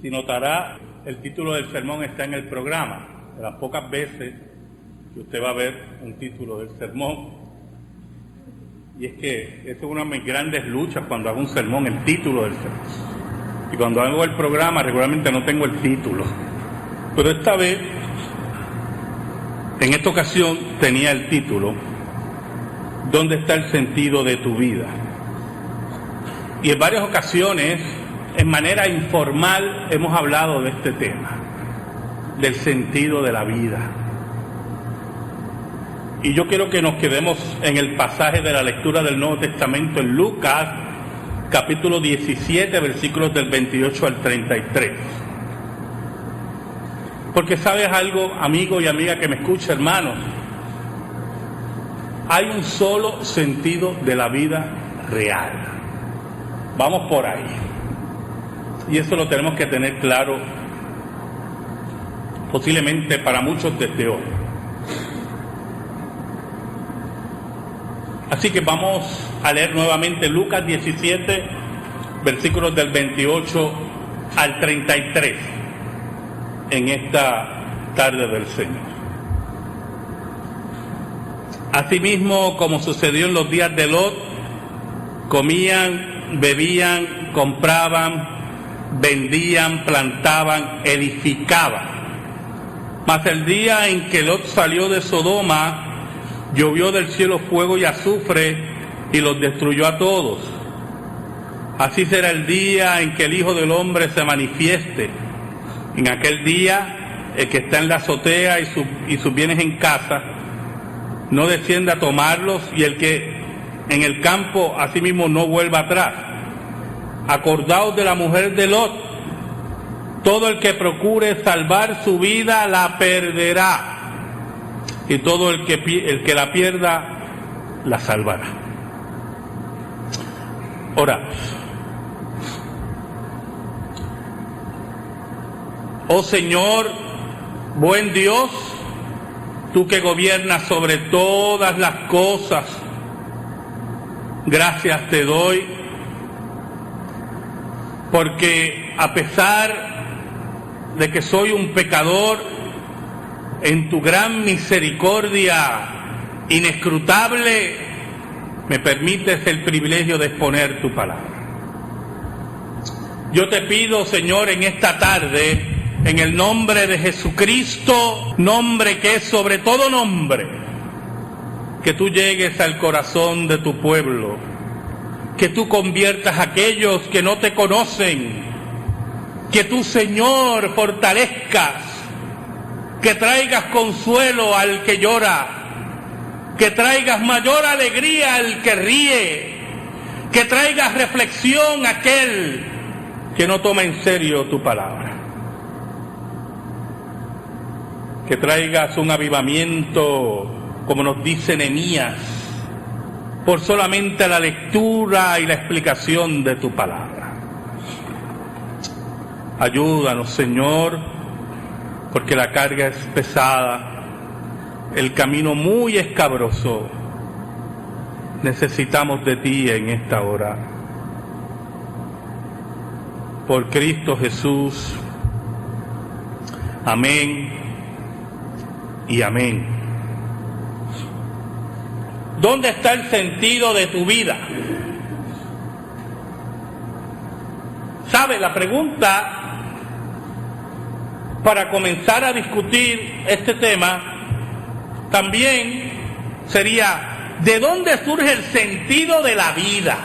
Si notará, el título del sermón está en el programa. De las pocas veces que usted va a ver un título del sermón. Y es que esa es una de mis grandes luchas cuando hago un sermón, el título del sermón. Y cuando hago el programa, regularmente no tengo el título. Pero esta vez, en esta ocasión, tenía el título, ¿dónde está el sentido de tu vida? Y en varias ocasiones, en manera informal, hemos hablado de este tema, del sentido de la vida. Y yo quiero que nos quedemos en el pasaje de la lectura del Nuevo Testamento en Lucas, capítulo 17, versículos del 28 al 33. Porque sabes algo, amigo y amiga que me escucha, hermanos, hay un solo sentido de la vida real. Vamos por ahí. Y eso lo tenemos que tener claro, posiblemente para muchos desde hoy. Así que vamos a leer nuevamente Lucas 17, versículos del 28 al 33, en esta tarde del Señor. Asimismo, como sucedió en los días de Lot, comían, bebían, compraban, vendían, plantaban, edificaban. Mas el día en que Lot salió de Sodoma, llovió del cielo fuego y azufre y los destruyó a todos. Así será el día en que el Hijo del Hombre se manifieste. En aquel día, el que está en la azotea y sus bienes en casa, no descienda a tomarlos, y el que en el campo asimismo no vuelva atrás. Acordaos de la mujer de Lot. Todo el que procure salvar su vida la perderá, y todo el que la pierda la salvará. Oramos. Oh Señor, buen Dios, tú que gobiernas sobre todas las cosas, gracias te doy, porque a pesar de que soy un pecador, en tu gran misericordia inescrutable me permites el privilegio de exponer tu palabra. Yo te pido, Señor, en esta tarde, en el nombre de Jesucristo, nombre que es sobre todo nombre, que tú llegues al corazón de tu pueblo, que tú conviertas a aquellos que no te conocen, que tú, Señor, fortalezcas, que traigas consuelo al que llora, que traigas mayor alegría al que ríe, que traigas reflexión a aquel que no toma en serio tu palabra, que traigas un avivamiento, como nos dice Nehemías, por solamente la lectura y la explicación de tu palabra. Ayúdanos, Señor, porque la carga es pesada, el camino muy escabroso. Necesitamos de ti en esta hora. Por Cristo Jesús. Amén y amén. ¿Dónde está el sentido de tu vida? ¿Sabe? La pregunta para comenzar a discutir este tema también sería: ¿de dónde surge el sentido de la vida?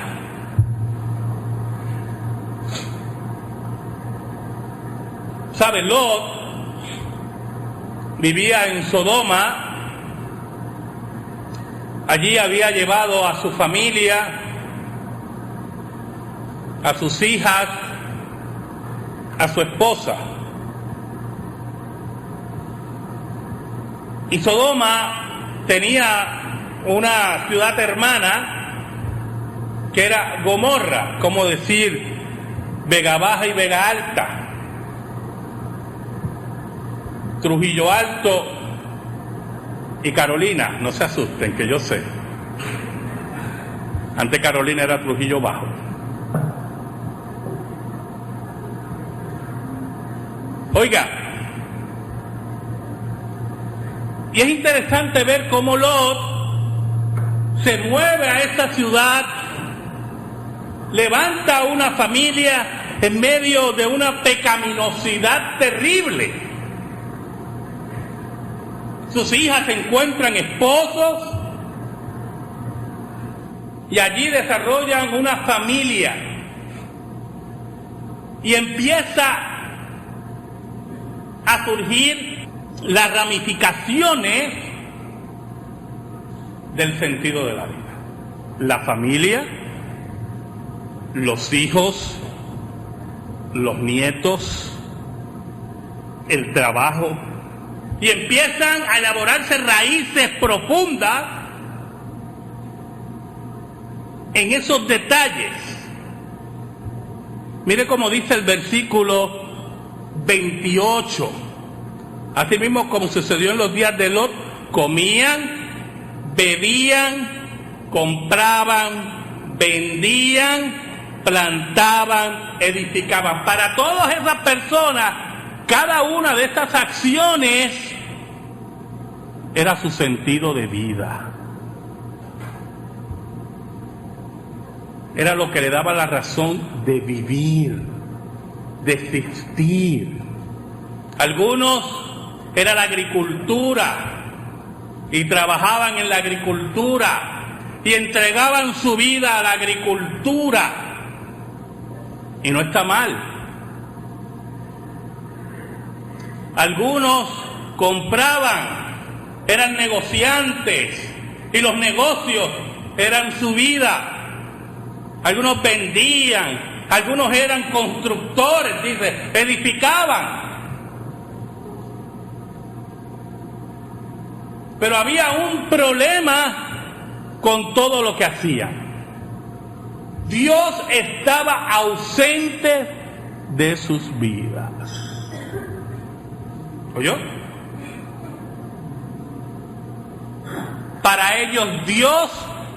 ¿Sabe? Lot vivía en Sodoma. Allí había llevado a su familia, a sus hijas, a su esposa. Y Sodoma tenía una ciudad hermana que era Gomorra, como decir Vega Baja y Vega Alta. Trujillo Alto y Carolina, no se asusten, que yo sé. Antes Carolina era Trujillo Bajo. Oiga, y es interesante ver cómo Lot se mueve a esta ciudad, levanta una familia en medio de una pecaminosidad terrible. Sus hijas encuentran esposos y allí desarrollan una familia. Y empieza a surgir las ramificaciones del sentido de la vida. La familia, los hijos, los nietos, el trabajo, y empiezan a elaborarse raíces profundas en esos detalles. Mire cómo dice el versículo 28. Así mismo como sucedió en los días de Lot, comían, bebían, compraban, vendían, plantaban, edificaban. Para todas esas personas, cada una de estas acciones era su sentido de vida. Era lo que le daba la razón de vivir, de existir. Algunos era la agricultura y trabajaban en la agricultura y entregaban su vida a la agricultura. Y no está mal. Algunos compraban, eran negociantes y los negocios eran su vida. Algunos vendían, algunos eran constructores, dice, edificaban. Pero había un problema con todo lo que hacían. Dios estaba ausente de sus vidas. ¿Oyó? Para ellos Dios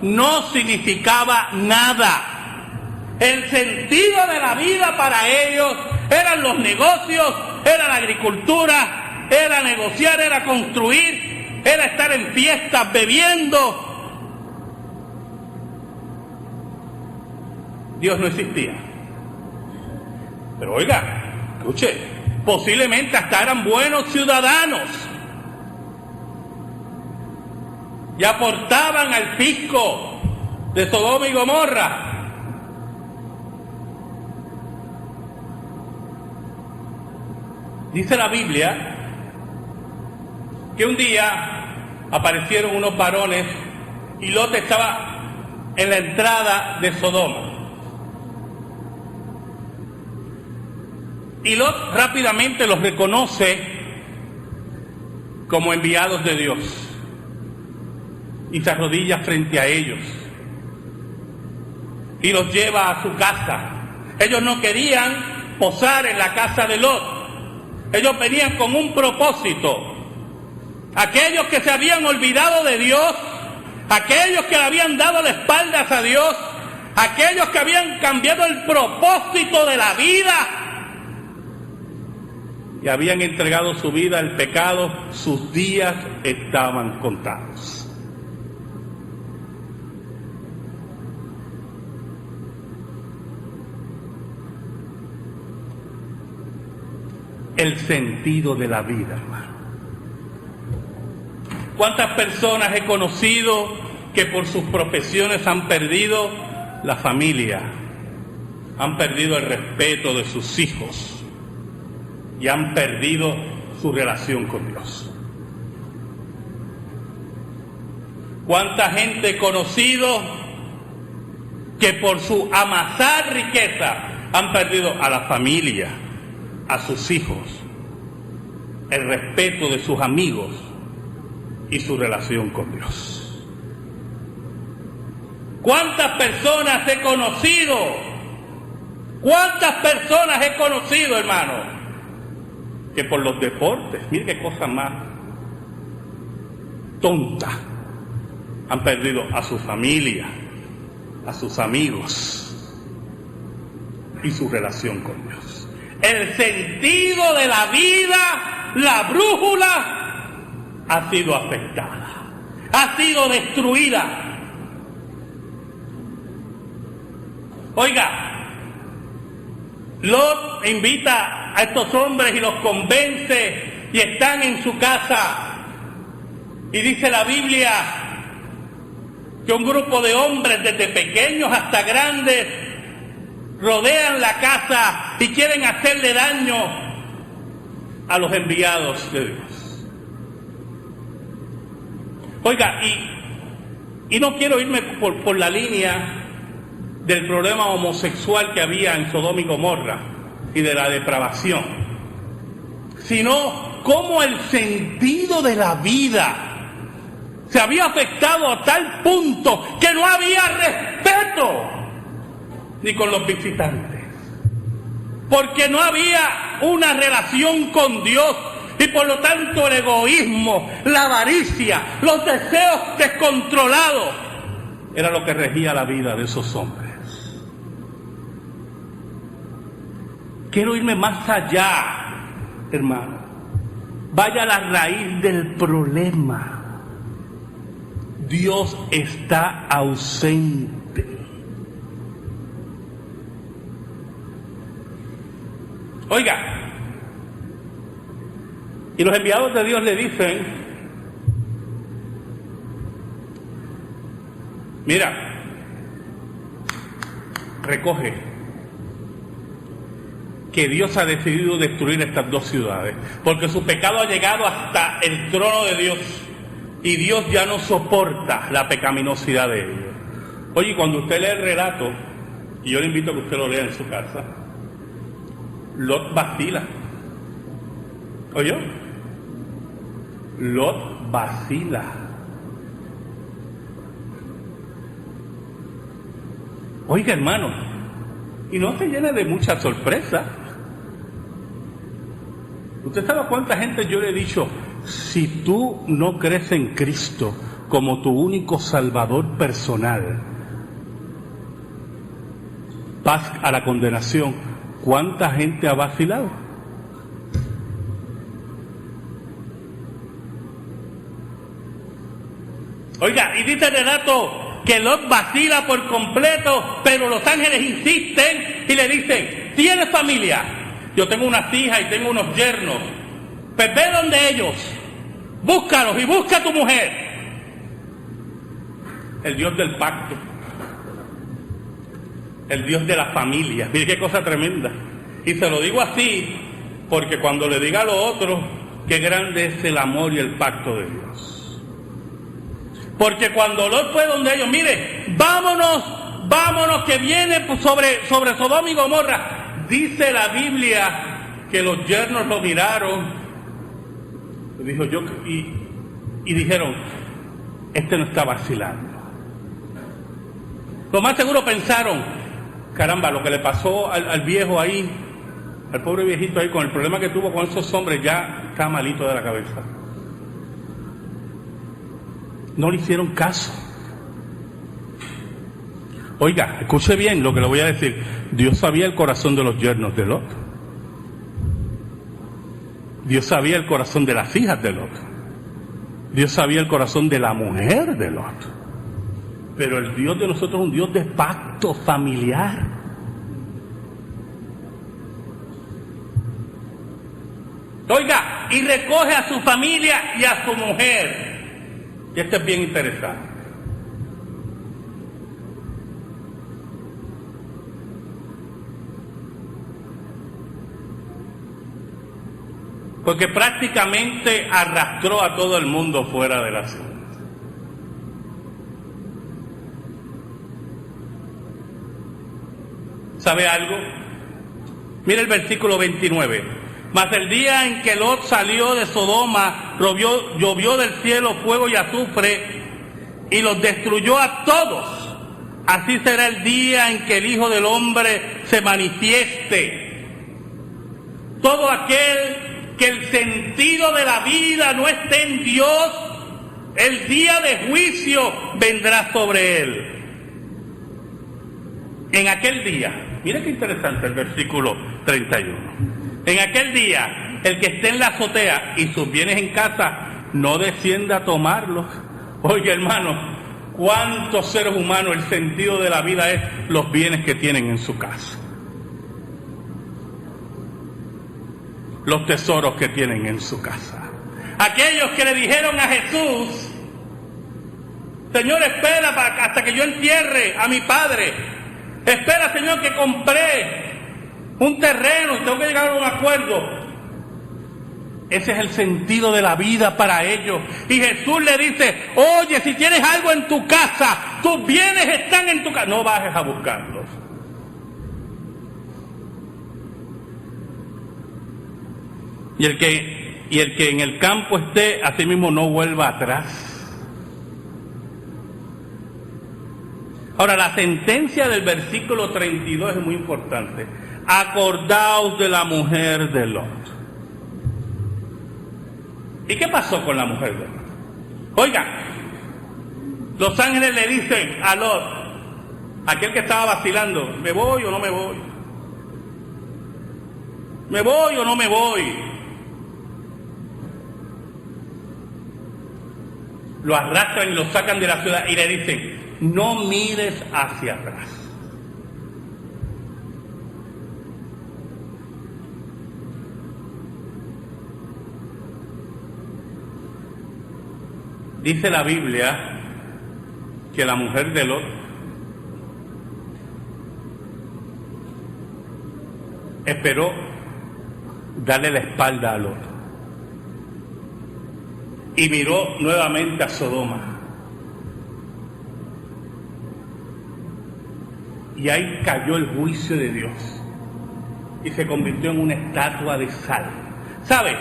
no significaba nada. El sentido de la vida para ellos eran los negocios, era la agricultura, era negociar, era construir, era estar en fiestas bebiendo. Dios no existía. Pero oiga, escuche, posiblemente hasta eran buenos ciudadanos y aportaban al fisco de Sodoma y Gomorra. Dice la Biblia que un día aparecieron unos varones y Lot estaba en la entrada de Sodoma. Y Lot rápidamente los reconoce como enviados de Dios y se arrodilla frente a ellos y los lleva a su casa. Ellos no querían posar en la casa de Lot. Ellos venían con un propósito. Aquellos que se habían olvidado de Dios, aquellos que le habían dado la espalda a Dios, aquellos que habían cambiado el propósito de la vida y habían entregado su vida al pecado, sus días estaban contados. El sentido de la vida, hermano. ¿Cuántas personas he conocido que por sus profesiones han perdido la familia, han perdido el respeto de sus hijos y han perdido su relación con Dios? ¿Cuánta gente he conocido que por su amasar riqueza han perdido a la familia, a sus hijos, el respeto de sus amigos y su relación con Dios? ¿Cuántas personas he conocido? ¿Cuántas personas he conocido, hermano? Que por los deportes, mire qué cosa más tonta, han perdido a su familia, a sus amigos y su relación con Dios. El sentido de la vida, la brújula, ha sido afectada, ha sido destruida. Oiga, Lot invita a estos hombres y los convence y están en su casa. Y dice la Biblia que un grupo de hombres, desde pequeños hasta grandes, rodean la casa y quieren hacerle daño a los enviados de Dios. Oiga, y no quiero irme por la línea del problema homosexual que había en Sodoma y Gomorra y de la depravación, sino cómo el sentido de la vida se había afectado a tal punto que no había respeto ni con los visitantes, porque no había una relación con Dios, y por lo tanto el egoísmo, la avaricia, los deseos descontrolados era lo que regía la vida de esos hombres. Quiero irme más allá, hermano. Vaya a la raíz del problema. Dios está ausente. Oiga, y los enviados de Dios le dicen: mira, recoge, que Dios ha decidido destruir estas dos ciudades, porque su pecado ha llegado hasta el trono de Dios, y Dios ya no soporta la pecaminosidad de ellos. Oye, cuando usted lee el relato, y yo le invito a que usted lo lea en su casa, Lot vacila. ¿Oyó? Lot vacila. Oiga, hermano, y no se llene de mucha sorpresa. ¿Usted sabe cuánta gente yo le he dicho: si tú no crees en Cristo como tu único salvador personal, vas a la condenación? ¿Cuánta gente ha vacilado? Oiga, y dice el relato que Lot vacila por completo, pero los ángeles insisten y le dicen: ¿tienes familia? Yo tengo unas hijas y tengo unos yernos. Pues ve donde ellos, búscalos y busca a tu mujer. El Dios del pacto, el Dios de la familia. Mire qué cosa tremenda. Y se lo digo así porque cuando le diga a lo otro, qué grande es el amor y el pacto de Dios. Porque cuando Lot fue donde ellos: mire, vámonos que viene sobre Sodoma y Gomorra. Dice la Biblia que los yernos lo miraron, y dijeron: este no está vacilando. Lo más seguro pensaron: caramba, lo que le pasó al viejo ahí, al pobre viejito ahí, con el problema que tuvo con esos hombres, ya está malito de la cabeza. No le hicieron caso. Oiga, escuche bien lo que le voy a decir. Dios sabía el corazón de los yernos de Lot. Dios sabía el corazón de las hijas de Lot. Dios sabía el corazón de la mujer de Lot. Pero el Dios de nosotros es un Dios de pacto familiar. Oiga, y recoge a su familia y a su mujer. Y esto es bien interesante. Porque prácticamente arrastró a todo el mundo fuera de la ciudad. ¿Sabe algo? Mira el versículo 29. Mas el día en que Lot salió de Sodoma, llovió del cielo fuego y azufre, y los destruyó a todos. Así será el día en que el Hijo del Hombre se manifieste. Todo aquel que el sentido de la vida no esté en Dios, el día de juicio vendrá sobre él. En aquel día, Mira qué interesante el versículo 31. En aquel día, el que esté en la azotea y sus bienes en casa, no descienda a tomarlos. Oye, hermano, ¿cuántos seres humanos el sentido de la vida es los bienes que tienen en su casa? Los tesoros que tienen en su casa. Aquellos que le dijeron a Jesús: Señor, espera hasta que yo entierre a mi padre. Espera, Señor, que compré un terreno y tengo que llegar a un acuerdo. Ese es el sentido de la vida para ellos. Y Jesús le dice: oye, si tienes algo en tu casa, tus bienes están en tu casa, no bajes a buscarlos. Y el que en el campo esté, así mismo no vuelva atrás. Ahora, la sentencia del versículo 32 es muy importante. Acordaos de la mujer de Lot. ¿Y qué pasó con la mujer de Lot? Oiga, los ángeles le dicen a Lot, aquel que estaba vacilando: ¿me voy o no me voy? ¿Me voy o no me voy? Lo arrastran y lo sacan de la ciudad y le dicen: no mires hacia atrás. Dice la Biblia que la mujer de Lot esperó darle la espalda a Lot y miró nuevamente a Sodoma. Y ahí cayó el juicio de Dios y se convirtió en una estatua de sal. ¿Sabe?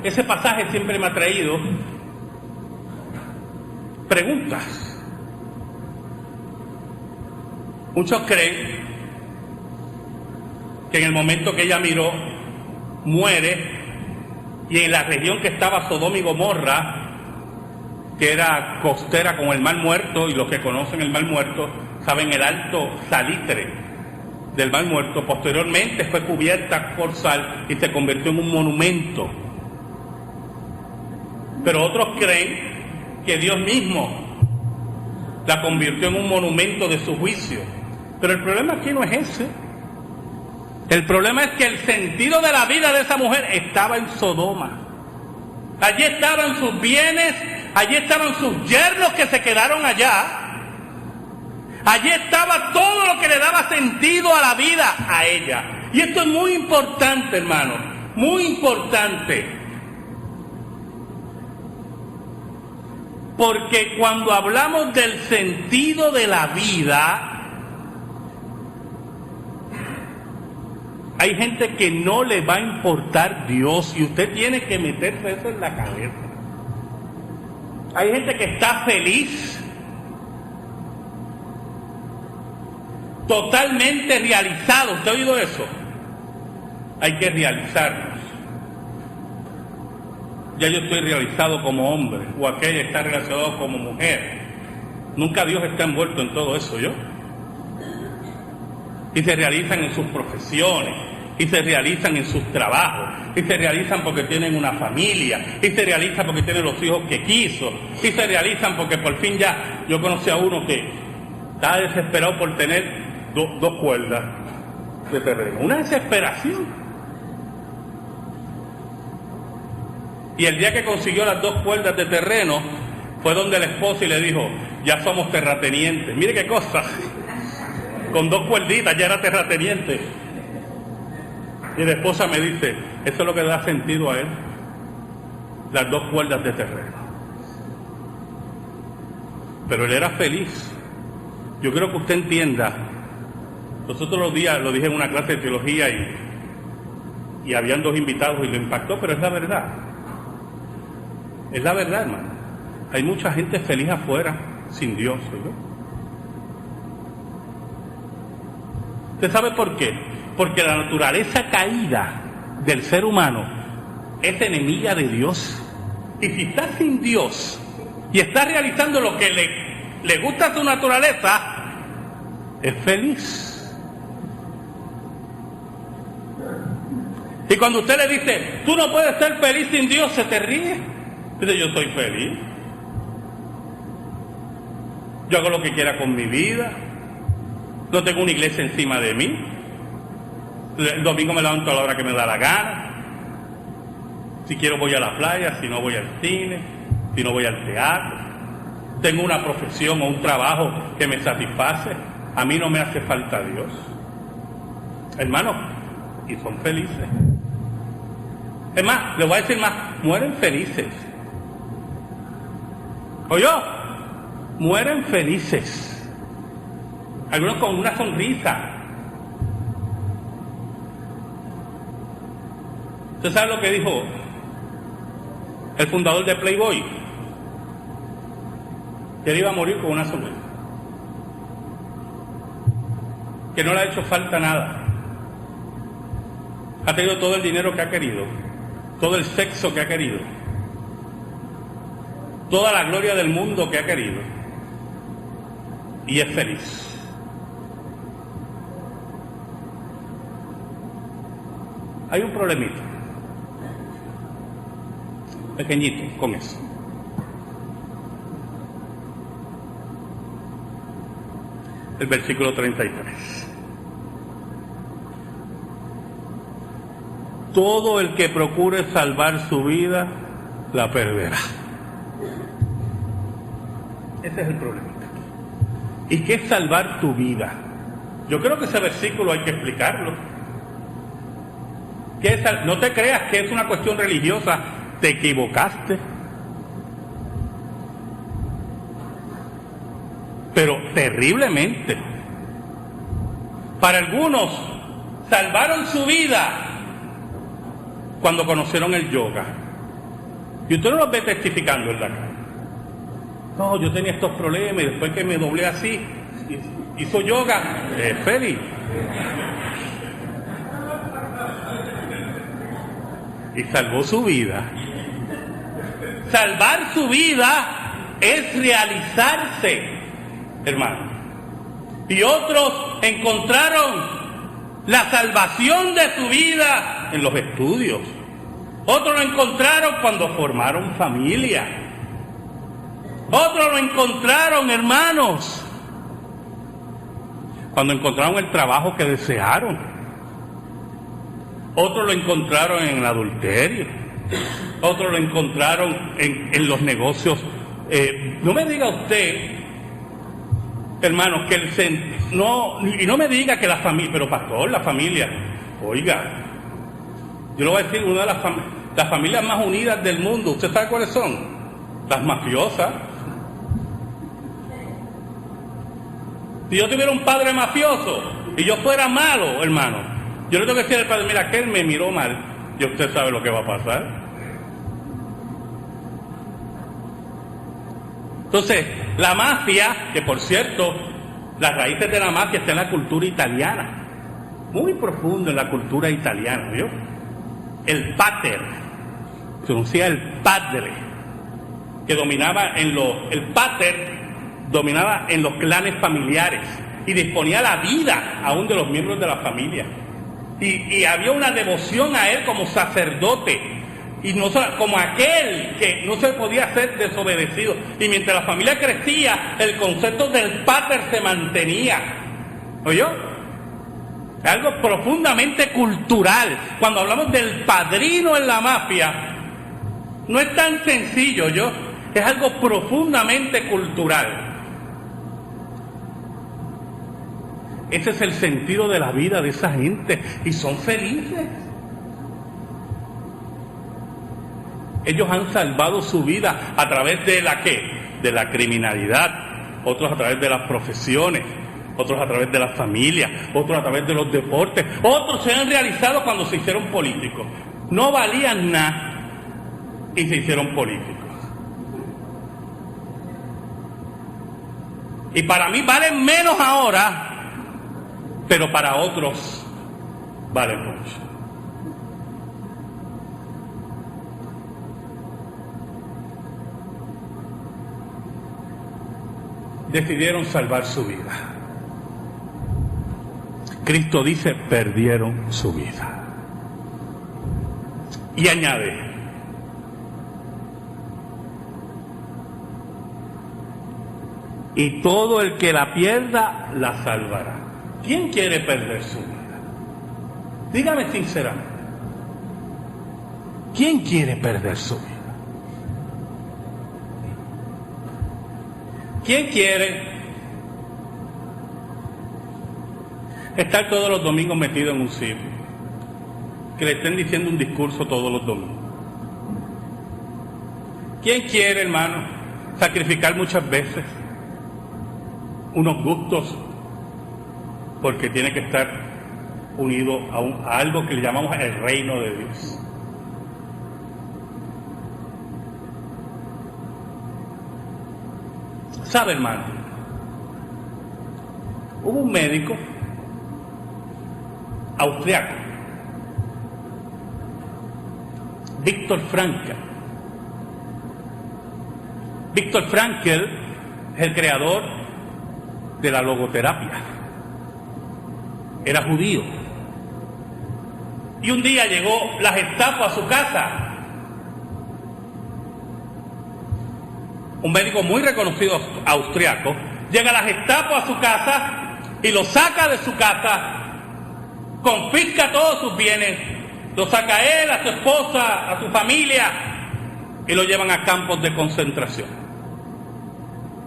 Ese pasaje siempre me ha traído preguntas. Muchos creen que en el momento que ella miró, muere, y en la región que estaba Sodoma y Gomorra, que era costera con el Mar Muerto, y los que conocen el Mar Muerto saben el alto salitre del Mar Muerto, posteriormente fue cubierta por sal y se convirtió en un monumento. Pero otros creen que Dios mismo la convirtió en un monumento de su juicio. Pero el problema aquí no es ese. El problema es que el sentido de la vida de esa mujer estaba en Sodoma. Allí estaban sus bienes, allí estaban sus yernos que se quedaron allá. Allí estaba todo lo que le daba sentido a la vida a ella. Y esto es muy importante, hermano, muy importante. Porque cuando hablamos del sentido de la vida, hay gente que no le va a importar Dios y usted tiene que meterse eso en la cabeza. Hay gente que está feliz, totalmente realizado. ¿Usted ha oído eso? Hay que realizarnos. Ya yo estoy realizado como hombre, o aquel está realizado como mujer. Nunca Dios está envuelto en todo eso, ¿yo? Y se realizan en sus profesiones, y se realizan en sus trabajos, y se realizan porque tienen una familia, y se realizan porque tienen los hijos que quiso, y se realizan porque por fin ya, yo conocí a uno que estaba desesperado por tener dos cuerdas de terreno, una desesperación. Y el día que consiguió las 2 cuerdas de terreno, fue donde la esposa y le dijo: ya somos terratenientes. Mire qué cosa, con 2 cuerditas ya era terrateniente. Y la esposa me dice: eso es lo que da sentido a él, las 2 cuerdas de terreno. Pero él era feliz. Yo creo que usted entienda. Nosotros los días lo dije en una clase de teología y habían 2 invitados y lo impactó, pero es la verdad. Es la verdad, hermano. Hay mucha gente feliz afuera sin Dios, ¿no? ¿Usted sabe por qué? Porque la naturaleza caída del ser humano es enemiga de Dios. Y si está sin Dios y está realizando lo que le gusta a su naturaleza, es feliz. Y cuando usted le dice, tú no puedes ser feliz sin Dios, se te ríe. Dice, yo soy feliz. Yo hago lo que quiera con mi vida. No tengo una iglesia encima de mí. El domingo me levanto a la hora que me da la gana. Si quiero voy a la playa, si no voy al cine, si no voy al teatro. Tengo una profesión o un trabajo que me satisface. A mí no me hace falta Dios. Hermanos, y son felices. Es más, les voy a decir más, mueren felices. ¿Oyó? Mueren felices. Algunos con una sonrisa. ¿Usted sabe lo que dijo el fundador de Playboy? Que él iba a morir con una sonrisa. Que no le ha hecho falta nada. Ha tenido todo el dinero que ha querido, todo el sexo que ha querido, toda la gloria del mundo que ha querido, y es feliz. Hay un problemita pequeñito con eso. El versículo 33. Todo el que procure salvar su vida, la perderá. Ese es el problema. ¿Y qué es salvar tu vida? Yo creo que ese versículo hay que explicarlo. No te creas que es una cuestión religiosa. Te equivocaste. Pero terriblemente. Para algunos, salvaron su vida cuando conocieron el yoga. Y usted no los ve testificando en la calle. No, yo tenía estos problemas y después que me doblé así, hizo yoga, feliz. Y salvó su vida. Salvar su vida es realizarse, hermano. Y otros encontraron la salvación de su vida en los estudios. Otros lo encontraron cuando formaron familia. Otros lo encontraron, hermanos, cuando encontraron el trabajo que desearon. Otros lo encontraron en el adulterio. Otros lo encontraron en los negocios. No me diga usted, hermanos, que no me diga que la familia, pero pastor, la familia, oiga, yo le voy a decir, una de las familias más unidas del mundo, ¿usted sabe cuáles son? Las mafiosas. Si yo tuviera un padre mafioso y yo fuera malo, hermano, yo le tengo que decir al padre, mira, que él me miró mal, y usted sabe lo que va a pasar. Entonces, la mafia, que por cierto, las raíces de la mafia están en la cultura italiana, muy profundo en la cultura italiana, ¿vio? El pater, se conocía el padre, que dominaba el pater dominaba en los clanes familiares y disponía la vida aún de los miembros de la familia. Y había una devoción a él como sacerdote, y no como aquel que no se podía ser desobedecido. Y mientras la familia crecía, el concepto del pater se mantenía. ¿Oyó? Es algo profundamente cultural. Cuando hablamos del padrino en la mafia, no es tan sencillo, es algo profundamente cultural. Ese es el sentido de la vida de esa gente, y son felices. Ellos han salvado su vida a través de la ¿qué? De la criminalidad, otros a través de las profesiones, otros a través de la familia, otros a través de los deportes, otros se han realizado cuando se hicieron políticos. No valían nada y se hicieron políticos. Y para mí valen menos ahora, pero para otros valen mucho. Decidieron salvar su vida. Cristo dice, perdieron su vida. Y añade: y todo el que la pierda, la salvará. ¿Quién quiere perder su vida? Dígame sinceramente. ¿Quién quiere perder su vida? ¿Quién quiere estar todos los domingos metido en un sitio? Que le estén diciendo un discurso todos los domingos. ¿Quién quiere, hermano, sacrificar muchas veces unos gustos porque tiene que estar unido a algo que le llamamos el reino de Dios? ¿Sabe, hermano? Hubo un médico austriaco, Viktor Frankl. Viktor Frankl es el creador de la logoterapia. Era judío. Y un día llegó la Gestapo a su casa. Un médico muy reconocido austriaco. Llega la Gestapo a su casa y lo saca de su casa, confisca todos sus bienes, lo saca a él, a su esposa, a su familia, y lo llevan a campos de concentración.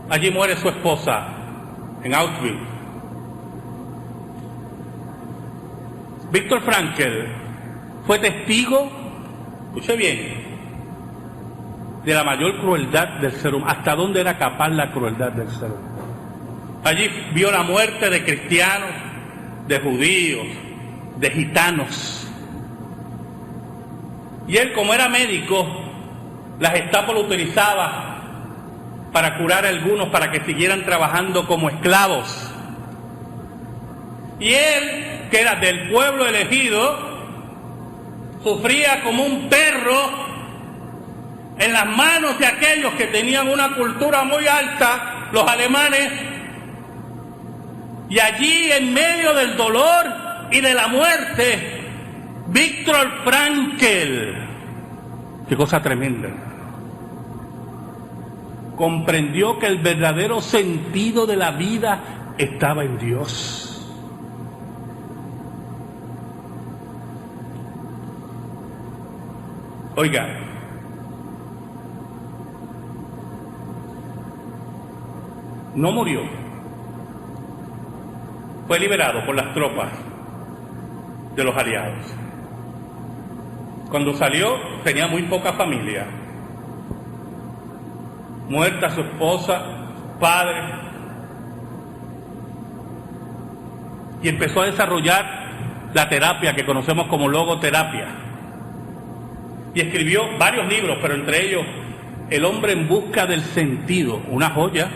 Allí muere su esposa, en Auschwitz. Viktor Frankl fue testigo, escuche bien, de la mayor crueldad del ser humano. ¿Hasta dónde era capaz la crueldad del ser humano? Allí vio la muerte de cristianos, de judíos, de gitanos. Y él, como era médico, la Gestapo lo utilizaba para curar a algunos, para que siguieran trabajando como esclavos. Y él, que era del pueblo elegido, sufría como un perro en las manos de aquellos que tenían una cultura muy alta, los alemanes. Y allí, en medio del dolor y de la muerte, Viktor Frankl, qué cosa tremenda, comprendió que el verdadero sentido de la vida estaba en Dios. Oiga, no murió, fue liberado por las tropas de los aliados. Cuando salió tenía muy poca familia, muerta su esposa, padre, y empezó a desarrollar la terapia que conocemos como logoterapia, y escribió varios libros, pero entre ellos El hombre en busca del sentido, una joya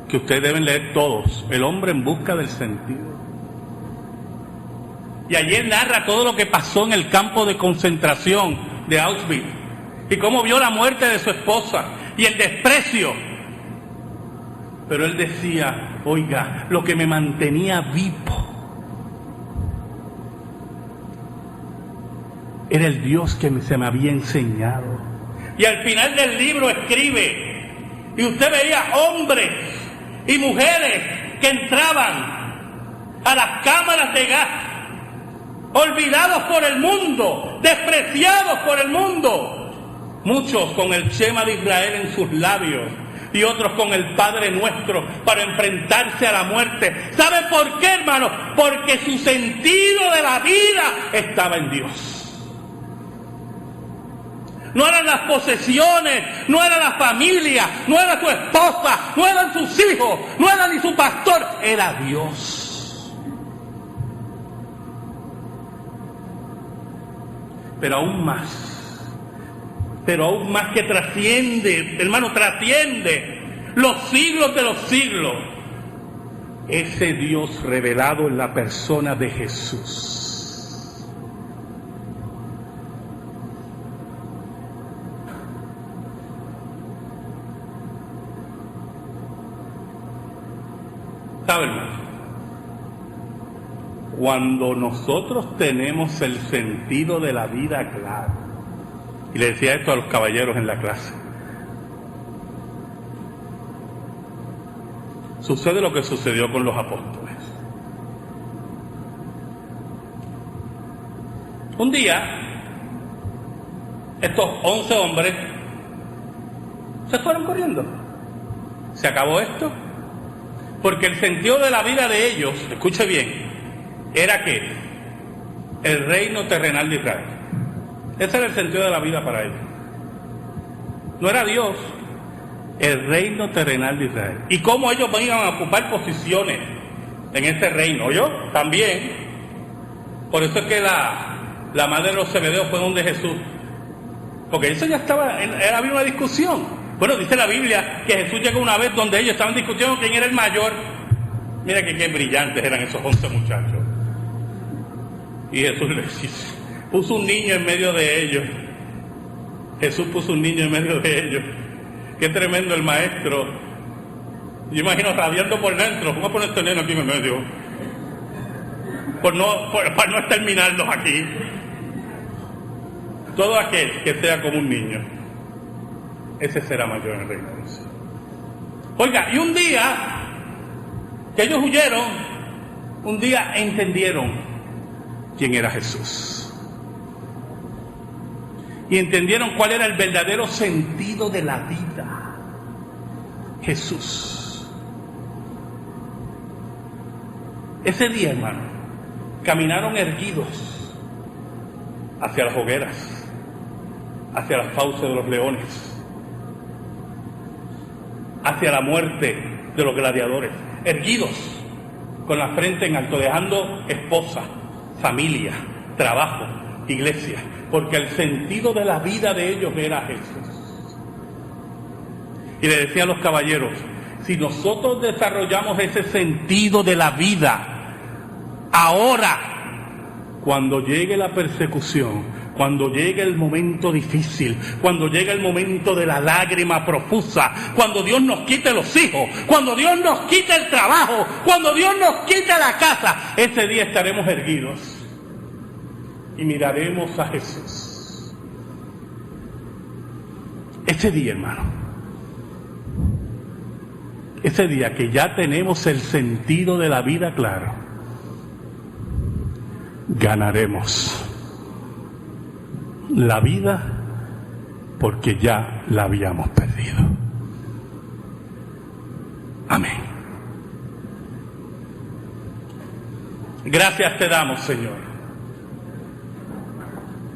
que ustedes deben leer todos, El hombre en busca del sentido. Y allí él narra todo lo que pasó en el campo de concentración de Auschwitz y cómo vio la muerte de su esposa y el desprecio. Pero él decía, oiga, lo que me mantenía vivo era el Dios que se me había enseñado. Y al final del libro escribe, y usted veía hombres y mujeres que entraban a las cámaras de gas, olvidados por el mundo, despreciados por el mundo, muchos con el Shema de Israel en sus labios y otros con el Padre Nuestro para enfrentarse a la muerte. ¿Sabe por qué, hermano? Porque su sentido de la vida estaba en Dios. No eran las posesiones, no era la familia, no era su esposa, no eran sus hijos, no era ni su pastor, era Dios. Pero aún más que trasciende, hermano, trasciende los siglos de los siglos, ese Dios revelado en la persona de Jesús. ¿Saben, hermano? Cuando nosotros tenemos el sentido de la vida claro, Y le decía esto a los caballeros en la clase. Sucede lo que sucedió con los apóstoles. Un día, estos 11 hombres se fueron corriendo. Se acabó esto, porque el sentido de la vida de ellos, escuche bien, era que el reino terrenal de Israel. Ese era el sentido de la vida para ellos. No era Dios, el reino terrenal de Israel. Y cómo ellos iban a ocupar posiciones en ese reino. Yo también. Por eso es que la madre de los Zebedeos fue donde Jesús. Porque eso ya estaba, había una discusión. Bueno, dice la Biblia que Jesús llegó una vez donde ellos estaban discutiendo quién era el mayor. Mira que qué brillantes eran esos 11 muchachos. Y Jesús les puso un niño en medio de ellos. Jesús puso un niño en medio de ellos. Qué tremendo el maestro. Yo imagino radiando por dentro. Vamos a poner este nene aquí en medio. Para no exterminarlos aquí. Todo aquel que sea como un niño, ese será mayor en el reino de Dios. Oiga, y un día que ellos huyeron, un día entendieron quién era Jesús. Y entendieron cuál era el verdadero sentido de la vida. Jesús. Ese día, hermano, caminaron erguidos hacia las hogueras, hacia las fauces de los leones, hacia la muerte de los gladiadores, erguidos, con la frente en alto, dejando esposa, familia, trabajo, iglesia, porque el sentido de la vida de ellos era Jesús. Y le decía a los caballeros, si nosotros desarrollamos ese sentido de la vida, ahora, cuando llegue la persecución, cuando llegue el momento difícil, cuando llegue el momento de la lágrima profusa, cuando Dios nos quite los hijos, cuando Dios nos quite el trabajo, cuando Dios nos quite la casa, ese día estaremos erguidos y miraremos a Jesús. Ese día, hermano, ese día que ya tenemos el sentido de la vida claro, ganaremos la vida porque ya la habíamos perdido. Amén. Gracias te damos, Señor.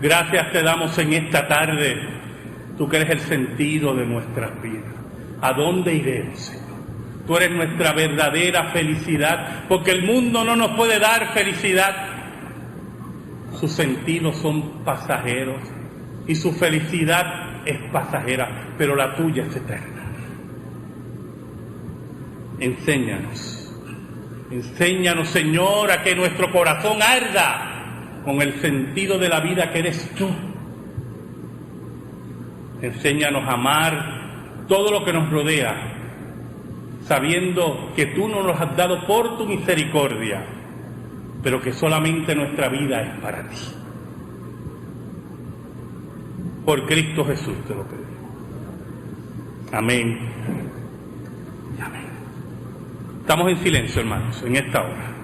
Gracias te damos en esta tarde, tú que eres el sentido de nuestras vidas. ¿A dónde iremos, Señor? Tú eres nuestra verdadera felicidad, porque el mundo no nos puede dar felicidad. Sus sentidos son pasajeros y su felicidad es pasajera, pero la tuya es eterna. Enséñanos, Señor, a que nuestro corazón arda con el sentido de la vida que eres tú. Enséñanos a amar todo lo que nos rodea, sabiendo que tú nos lo has dado por tu misericordia, pero que solamente nuestra vida es para ti. Por Cristo Jesús te lo pedimos. Amén. Amén. Estamos en silencio, hermanos, en esta hora.